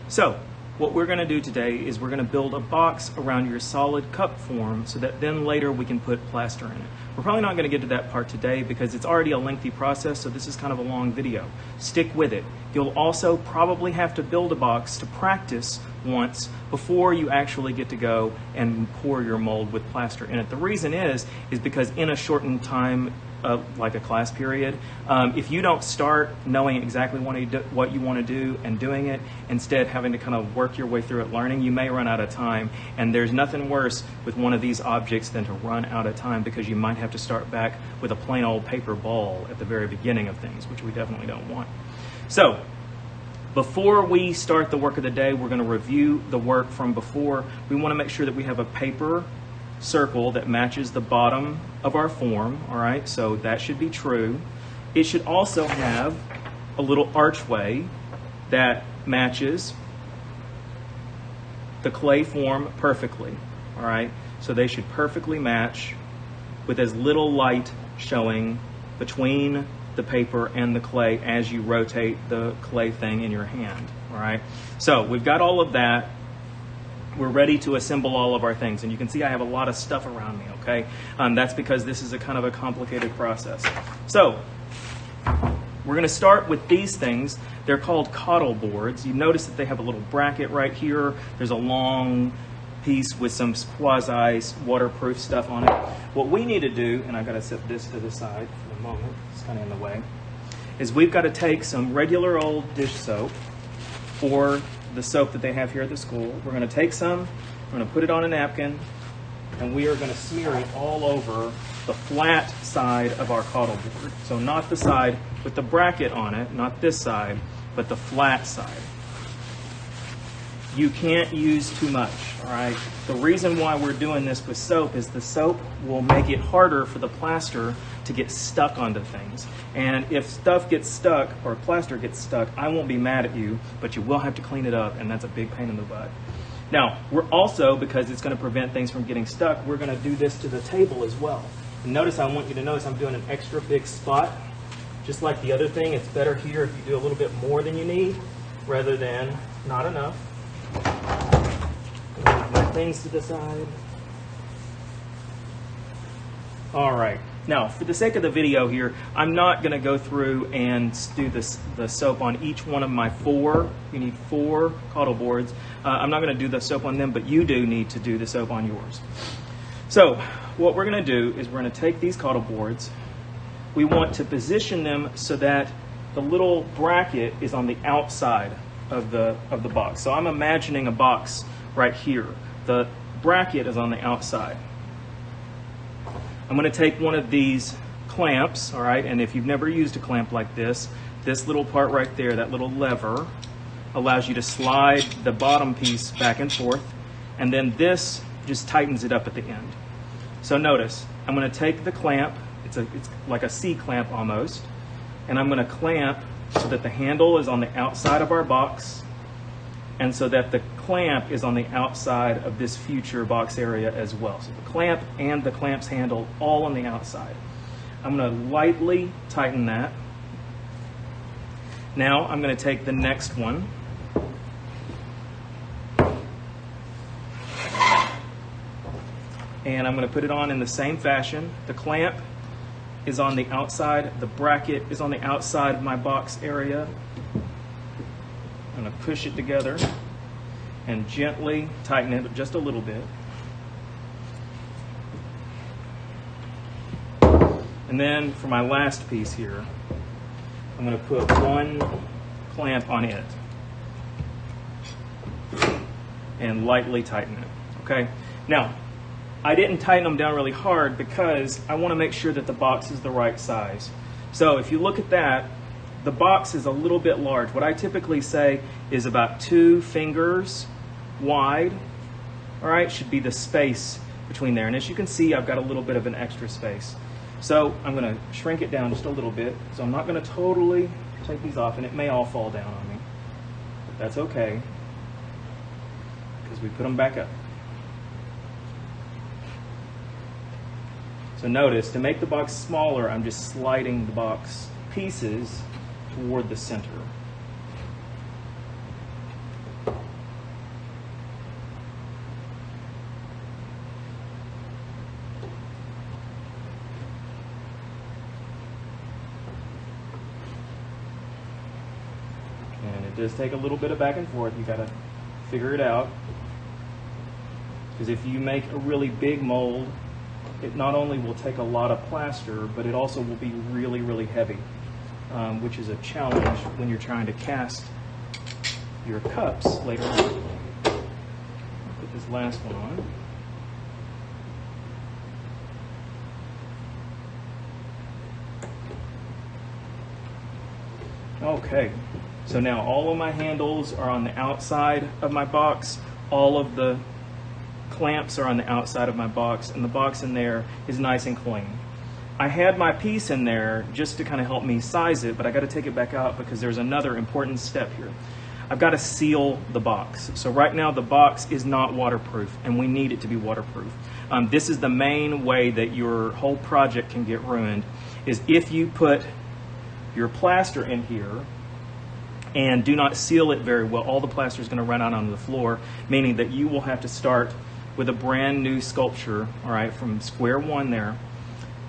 So what we're going to do today is we're going to build a box around your solid cup form so that then later we can put plaster in it. We're probably not going to get to that part today because it's already a lengthy process, so this is kind of a long video. Stick with it. You'll also probably have to build a box to practice once before you actually get to go and pour your mold with plaster in it. The reason is because in a shortened time, like a class period, if you don't start knowing exactly what you want to do and doing it, instead having to kind of work your way through it learning, you may run out of time. And there's nothing worse with one of these objects than to run out of time because you might have to start back with a plain old paper ball at the very beginning of things, which we definitely don't want. So before we start the work of the day, we're going to review the work from before. We want to make sure that we have a paper circle that matches the bottom of our form, all right, so that should be true. It should also have a little archway that matches the clay form perfectly, all right, so they should perfectly match with as little light showing between the paper and the clay as you rotate the clay thing in your hand, all right. So we've got all of that. We're ready to assemble all of our things, and you can see I have a lot of stuff around me, okay? That's because this is a kind of a complicated process. So we're going to start with these things. They're called cottle boards. You notice that they have a little bracket right here. There's a long piece with some quasi waterproof stuff on it. What we need to do, and I've got to set this to the side for the moment, it's kind of in the way, is we've got to take some regular old dish soap or the soap that they have here at the school. We're going to take some, we're going to put it on a napkin, and we are going to smear it all over the flat side of our cottle board. So not the side with the bracket on it, not this side, but the flat side. You can't use too much, all right? The reason why we're doing this with soap is the soap will make it harder for the plaster to get stuck onto things. And if stuff gets stuck or plaster gets stuck, I won't be mad at you, but you will have to clean it up, and that's a big pain in the butt. Now, we're also, because it's going to prevent things from getting stuck, we're going to do this to the table as well. And notice, I want you to notice I'm doing an extra big spot. Just like the other thing, it's better here if you do a little bit more than you need rather than not enough. Move my things to the side. All right. Now, for the sake of the video here, I'm not going to go through and do the soap on each one of my four. You need 4 cottle boards. I'm not going to do the soap on them, but you do need to do the soap on yours. So what we're going to do is we're going to take these cottle boards. We want to position them so that the little bracket is on the outside of the box. So I'm imagining a box right here. The bracket is on the outside. I'm going to take one of these clamps, all right, and if you've never used a clamp like this little part right there, that little lever, allows you to slide the bottom piece back and forth, and then this just tightens it up at the end. So notice, I'm going to take the clamp, it's like a C-clamp almost, and I'm going to clamp so that the handle is on the outside of our box, and so that the clamp is on the outside of this future box area as well. So the clamp and the clamp's handle all on the outside. I'm going to lightly tighten that. Now I'm going to take the next one. And I'm going to put it on in the same fashion. The clamp is on the outside. The bracket is on the outside of my box area. I'm going to push it together and gently tighten it just a little bit. And then for my last piece here, I'm going to put one clamp on it and lightly tighten it. Okay? Now, I didn't tighten them down really hard because I want to make sure that the box is the right size. So if you look at that, the box is a little bit large. What I typically say is about 2 fingers wide, all right, should be the space between there. And as you can see, I've got a little bit of an extra space. So I'm going to shrink it down just a little bit. So I'm not going to totally take these off, and it may all fall down on me. But that's okay, because we put them back up. So notice, to make the box smaller, I'm just sliding the box pieces toward the center. does take a little bit of back and forth. You got to figure it out. Because if you make a really big mold, it not only will take a lot of plaster, but it also will be really, really heavy, which is a challenge when you're trying to cast your cups later on. Put this last one on. Okay, so now all of my handles are on the outside of my box. All of the clamps are on the outside of my box, and the box in there is nice and clean. I had my piece in there just to kind of help me size it, but I got to take it back out because there's another important step here. I've got to seal the box. So right now the box is not waterproof, and we need it to be waterproof. This is the main way that your whole project can get ruined, is if you put your plaster in here and do not seal it very well. All the plaster is going to run out onto the floor, meaning that you will have to start with a brand new sculpture, all right, from square one there,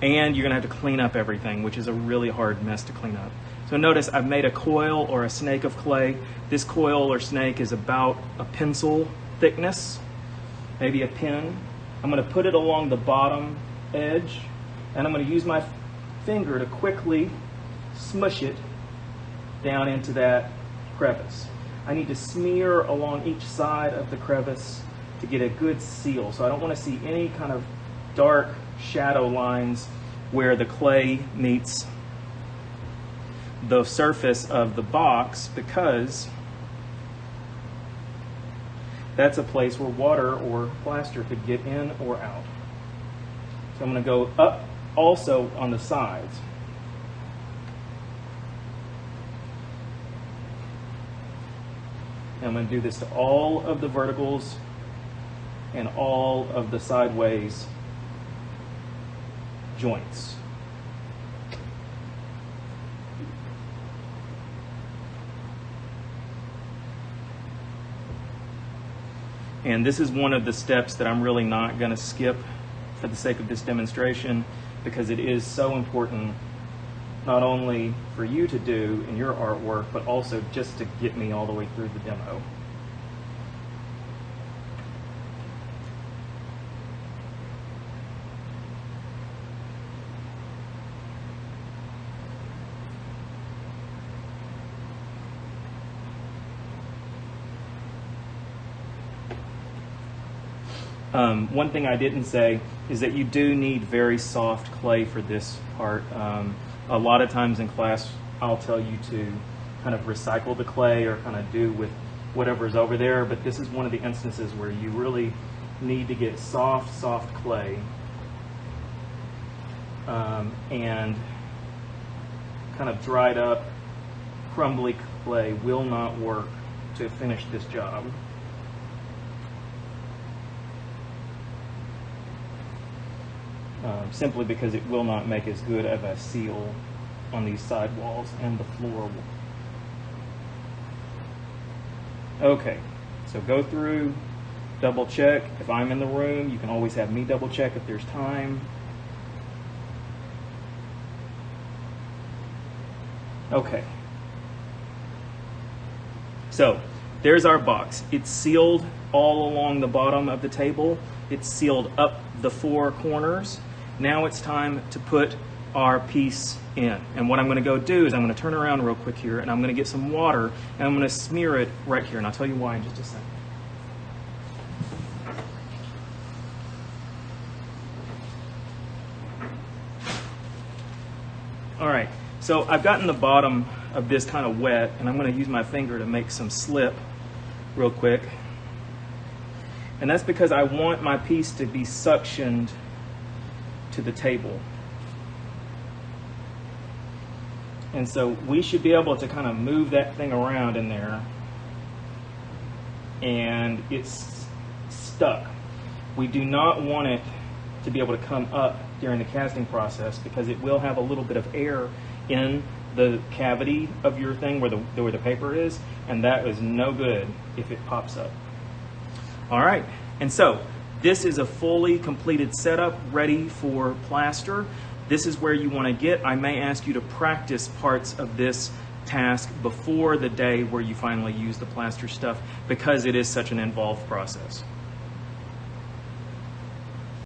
and you're going to have to clean up everything, which is a really hard mess to clean up. So notice I've made a coil or a snake of clay. This coil or snake is about a pencil thickness, maybe a pen. I'm going to put it along the bottom edge, and I'm going to use my finger to quickly smush it down into that crevice. I need to smear along each side of the crevice to get a good seal. So I don't want to see any kind of dark shadow lines where the clay meets the surface of the box, because that's a place where water or plaster could get in or out. So I'm going to go up also on the sides. And I'm going to do this to all of the verticals and all of the sideways joints. And this is one of the steps that I'm really not going to skip for the sake of this demonstration, because it is so important, not only for you to do in your artwork, but also just to get me all the way through the demo. One thing I didn't say is that you do need very soft clay for this part. A lot of times in class, I'll tell you to kind of recycle the clay or kind of do with whatever's over there, but this is one of the instances where you really need to get soft clay, and kind of dried up, crumbly clay will not work to finish this job. Simply because it will not make as good of a seal on these side walls and the floor. Okay, so go through, double check. If I'm in the room, you can always have me double check if there's time. Okay, so there's our box. It's sealed all along the bottom of the table. It's sealed up the four corners. Now it's time to put our piece in. And what I'm going to go do is I'm going to turn around real quick here, and I'm going to get some water, and I'm going to smear it right here. And I'll tell you why in just a second. All right, so I've gotten the bottom of this kind of wet, and I'm going to use my finger to make some slip real quick. And that's because I want my piece to be suctioned to the table. And so we should be able to kind of move that thing around in there, and it's stuck. We do not want it to be able to come up during the casting process, because it will have a little bit of air in the cavity of your thing where the paper is, and that is no good if it pops up. All right, and so this is a fully completed setup ready for plaster. This is where you want to get. I may ask you to practice parts of this task before the day where you finally use the plaster stuff, because it is such an involved process.